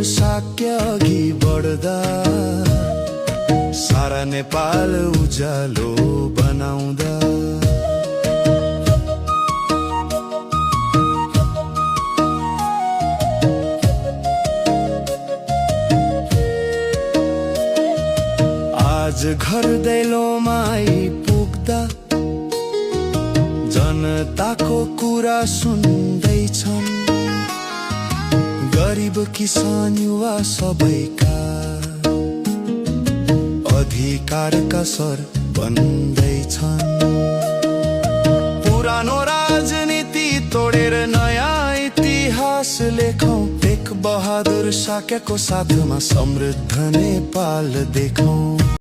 शाक्य अघि बढ्दा सारा नेपाल उज्यालो बनाउँदा आज घर दैलोमा आइपुग्दा जनताको कुरा सुन्दैछन् गरिब किसान युवा सबैका अधिकारका स्वर बन्दैछन् पुरानो राजनीति तोडेर नयाँ इतिहास लेखौं टेक बहादुर शाक्यको साथमा समृद्ध नेपाल देखौं।